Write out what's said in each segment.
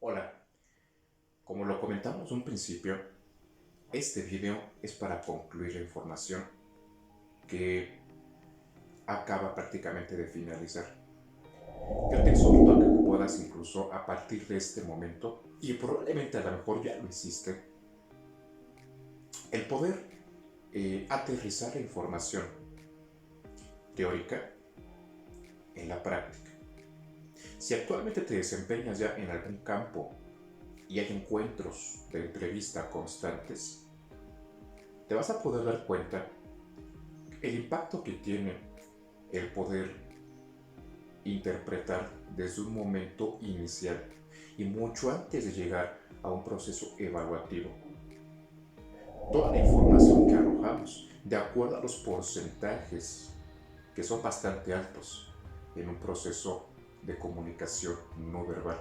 Hola, como lo comentamos en un principio, este video es para concluir la información que acaba prácticamente de finalizar. Yo te exhorto a que puedas incluso a partir de este momento, y probablemente a lo mejor ya lo hiciste, el poder aterrizar la información teórica en la práctica. Si actualmente te desempeñas ya en algún campo y hay encuentros de entrevista constantes, te vas a poder dar cuenta el impacto que tiene el poder interpretar desde un momento inicial y mucho antes de llegar a un proceso evaluativo. Toda la información que arrojamos, de acuerdo a los porcentajes que son bastante altos en un proceso de comunicación no verbal,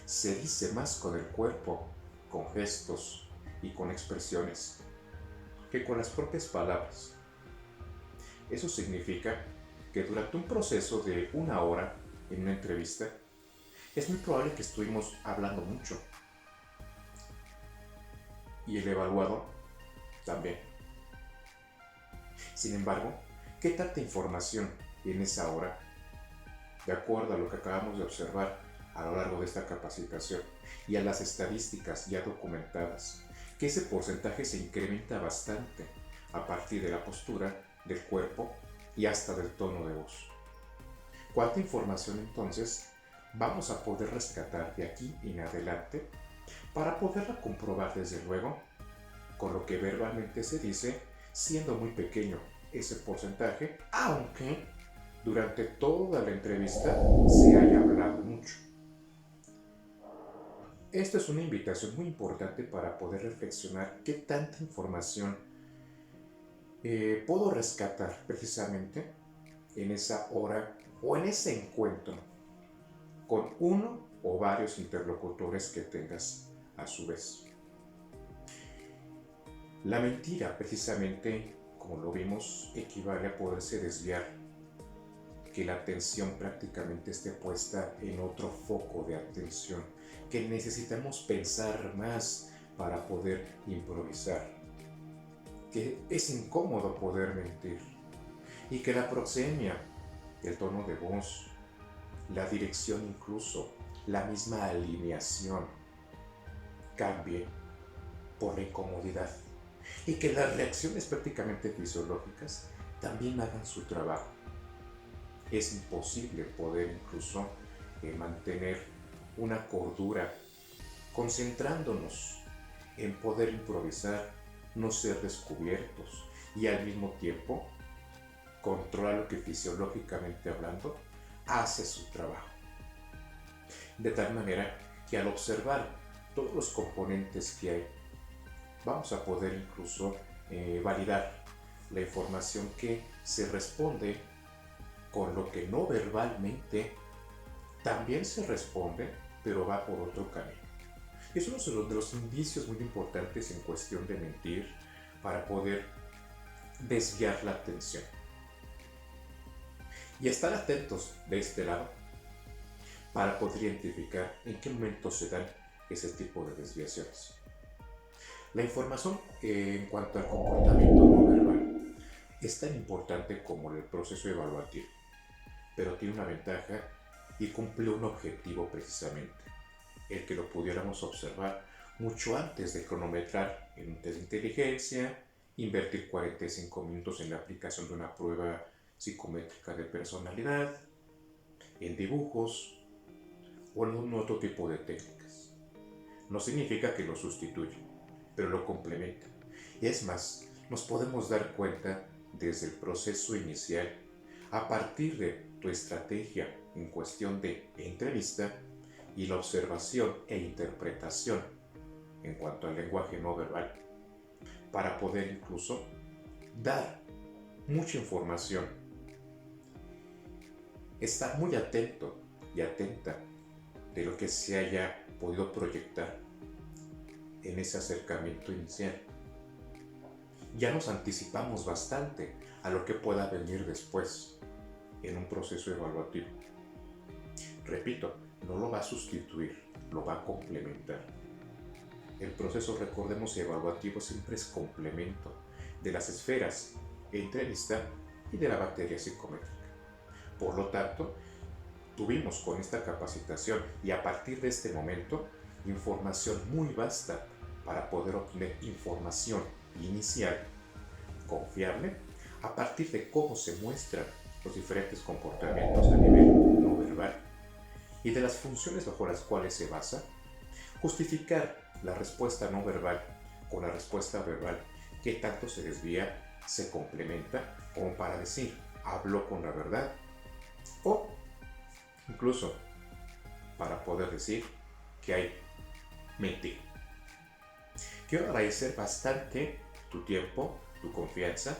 se dice más con el cuerpo, con gestos y con expresiones que con las propias palabras. Eso significa que durante un proceso de una hora en una entrevista, es muy probable que estuvimos hablando mucho. Y el evaluado también. Sin embargo, ¿qué tanta información en esa hora, de acuerdo a lo que acabamos de observar a lo largo de esta capacitación y a las estadísticas ya documentadas, que ese porcentaje se incrementa bastante a partir de la postura, del cuerpo y hasta del tono de voz? ¿Cuánta información entonces vamos a poder rescatar de aquí en adelante para poderla comprobar desde luego con lo que verbalmente se dice, siendo muy pequeño ese porcentaje, aunque durante toda la entrevista se haya hablado mucho? Esta es una invitación muy importante para poder reflexionar qué tanta información puedo rescatar precisamente en esa hora o en ese encuentro con uno o varios interlocutores que tengas a su vez. La mentira, precisamente, como lo vimos, equivale a poderse desviar, que la atención prácticamente esté puesta en otro foco de atención, que necesitamos pensar más para poder improvisar, que es incómodo poder mentir y que la proxemia, el tono de voz, la dirección, incluso la misma alineación cambie por la incomodidad y que las reacciones prácticamente fisiológicas también hagan su trabajo. Es imposible poder incluso mantener una cordura concentrándonos en poder improvisar, no ser descubiertos y al mismo tiempo controlar lo que fisiológicamente hablando hace su trabajo. De tal manera que al observar todos los componentes que hay, vamos a poder incluso validar la información que se responde con lo que no verbalmente también se responde, pero va por otro camino. Es uno de los indicios muy importantes en cuestión de mentir para poder desviar la atención. Y estar atentos de este lado para poder identificar en qué momento se dan ese tipo de desviaciones. La información en cuanto al comportamiento no verbal es tan importante como el proceso evaluativo, pero tiene una ventaja y cumple un objetivo precisamente, el que lo pudiéramos observar mucho antes de cronometrar en un test de inteligencia, invertir 45 minutos en la aplicación de una prueba psicométrica de personalidad, en dibujos o en un otro tipo de técnicas. No significa que lo sustituya, pero lo complementa. Y es más, nos podemos dar cuenta desde el proceso inicial, a partir de tu estrategia en cuestión de entrevista y la observación e interpretación en cuanto al lenguaje no verbal, para poder incluso dar mucha información. Estar muy atento y atenta de lo que se haya podido proyectar en ese acercamiento inicial. Ya nos anticipamos bastante a lo que pueda venir después en un proceso evaluativo. Repito, no lo va a sustituir, lo va a complementar. El proceso, recordemos, evaluativo siempre es complemento de las esferas entrevista y de la batería psicométrica. Por lo tanto, tuvimos con esta capacitación y a partir de este momento información muy vasta para poder obtener información inicial, confiable, a partir de cómo se muestran los diferentes comportamientos a nivel no verbal y de las funciones bajo las cuales se basa, justificar la respuesta no verbal con la respuesta verbal, qué tanto se desvía, se complementa, como para decir, habló con la verdad, o incluso para poder decir que hay mentira. Quiero agradecer bastante tu tiempo, tu confianza,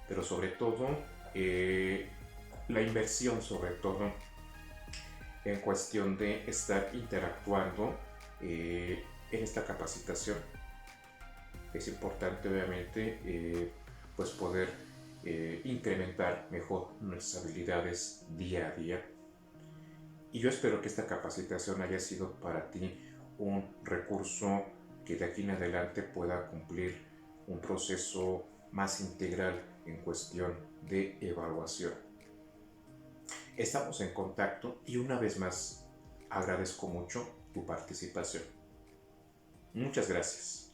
pero sobre todo la inversión, sobre todo en cuestión de estar interactuando en esta capacitación. Es importante, obviamente, pues poder incrementar mejor nuestras habilidades día a día. Y yo espero que esta capacitación haya sido para ti un recurso que de aquí en adelante pueda cumplir un proceso más integral en cuestión de evaluación. Estamos en contacto y una vez más agradezco mucho tu participación. Muchas gracias.